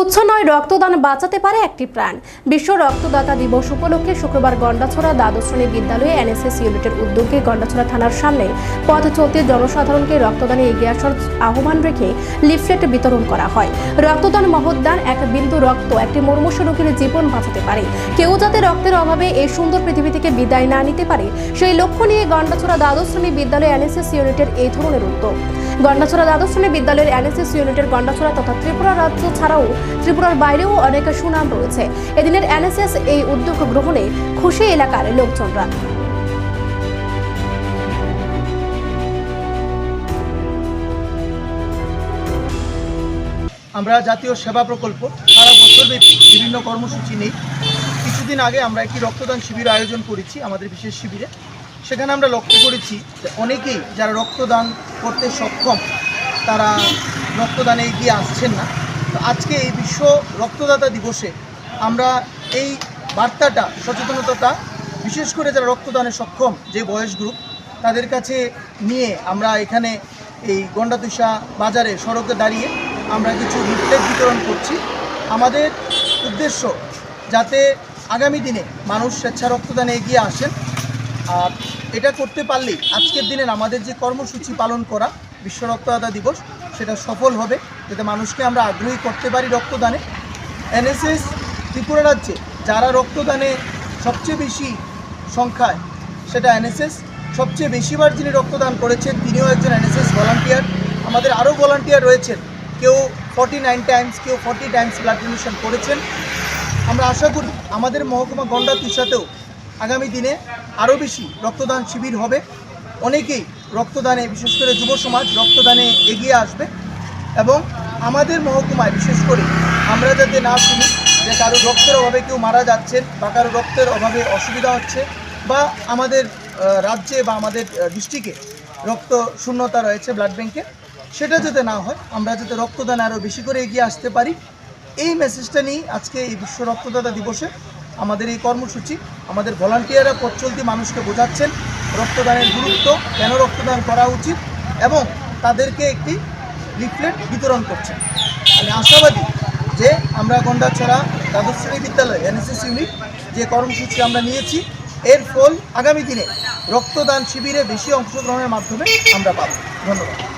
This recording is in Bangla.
তুচ্ছ নয়, রক্তদান বাঁচাতে পারে একটি প্রাণ। বিশ্ব রক্তদাতা দিবস উপলক্ষে শুক্রবার গন্ডাছড়া দ্বাদশ শ্রেণী বিদ্যালয়ে এনএসএস ইউনিটের উদ্যোগে গন্ডাছড়া থানার সামনে পথ চলতে জনসাধারণকে রক্তদানে এগিয়ে আসার আহ্বান রেখে লিফলেট বিতরণ করা হয়। রক্তদান মহৎদান, এক বিন্দু রক্ত একটি মুমূর্ষ রোগীর জীবন বাঁচাতে পারে। কেউ যাতে রক্তের অভাবে এই সুন্দর পৃথিবী থেকে বিদায় না নিতে পারে, সেই লক্ষ্য নিয়ে গন্ডাছড়া দ্বাদশ শ্রেণী বিদ্যালয়ে এনএসএস ইউনিটের এই ধরনের উদ্যোগ। গন্ডাছড়া দ্বাদশ শ্রেণী বিদ্যালয়ের এনএসএস ইউনিটের গন্ডাছড়া তথা ত্রিপুরা রাজ্য ছাড়াও ত্রিপুরার বাইরেও অনেক সুনাম রয়েছে। এদিনের এনএসএস এই উদ্যোগ গ্রহণে খুশি এলাকার লোকজনরা। আমরা জাতীয় সেবা প্রকল্প সারা বছরব্যাপী বিভিন্ন কর্মসূচি নেই। কিছুদিন আগে আমরা একটি রক্তদান শিবির আয়োজন করেছি আমাদের বিশেষ শিবিরে। সেখানে আমরা লক্ষ্য করেছি যে অনেকেই যারা রক্তদান করতে সক্ষম তারা রক্তদানে এগিয়ে আসছেন না। তো আজকে এই বিশ্ব রক্তদাতা দিবসে আমরা এই বার্তাটা, সচেতনতাটা বিশেষ করে যারা রক্তদানে সক্ষম যে বয়স গ্রুপ তাদের কাছে নিয়ে আমরা এখানে এই গন্ডাতুষা বাজারে সড়কে দাঁড়িয়ে আমরা কিছু লিফলেট বিতরণ করছি। আমাদের উদ্দেশ্য যাতে আগামী দিনে মানুষ স্বেচ্ছা রক্তদানে এগিয়ে আসেন। আর এটা করতে পারলেই আজকের দিনের আমাদের যে কর্মসূচি পালন করা বিশ্ব রক্তদাতা দিবস সেটা সফল হবে, যাতে মানুষকে আমরা আগ্রহী করতে পারি রক্তদানে। এনএসএস ত্রিপুরা রাজ্যে যারা রক্তদানে সবচেয়ে বেশি সংখ্যায়, সেটা এনএসএস সবচেয়ে বেশিবার যিনি রক্তদান করেছেন তিনিও একজন এনএসএস ভলান্টিয়ার। আমাদের আরও ভলান্টিয়ার রয়েছেন, কেউ 49 টাইমস, কেউ 40 টাইমস ব্লাড ডোনেশন করেছেন। আমরা আশা করি আমাদের মহকুমা গন্ডাতুষাতেও আগামী দিনে আরও বেশি রক্তদান শিবির হবে। অনেকেই রক্তদানে, বিশেষ করে যুব সমাজ রক্তদানে এগিয়ে আসবে এবং আমাদের মহকুমায় বিশেষ করে আমরা যাতে না শুনি যে কারো রক্তের অভাবে কেউ মারা যাচ্ছেন বা কারো রক্তের অভাবে অসুবিধা হচ্ছে বা আমাদের রাজ্যে বা আমাদের ডিস্ট্রিক্টে রক্ত শূন্যতা রয়েছে ব্লাড ব্যাংকে, সেটা যাতে না হয়, আমরা যাতে রক্তদানে আরও বেশি করে এগিয়ে আসতে পারি, এই মেসেজটা নিয়ে আজকে এই বিশ্ব রক্তদাতা দিবসে আমাদের এই কর্মসূচি। আমাদের ভলান্টিয়াররা পথ চলতি মানুষকে বোঝাচ্ছেন রক্তদানের গুরুত্ব, কেন রক্তদান করা উচিত এবং তাদেরকে একটি লিফলেট বিতরণ করছেন। আমি আশাবাদী যে আমরা গন্ডাছড়া দ্বাদশ শ্রেণী বিদ্যালয় এনএসএস ইউনিট যে কর্মসূচি আমরা নিয়েছি, এর ফল আগামী দিনে রক্তদান শিবিরে বেশি অংশগ্রহণের মাধ্যমে আমরা পাব। ধন্যবাদ।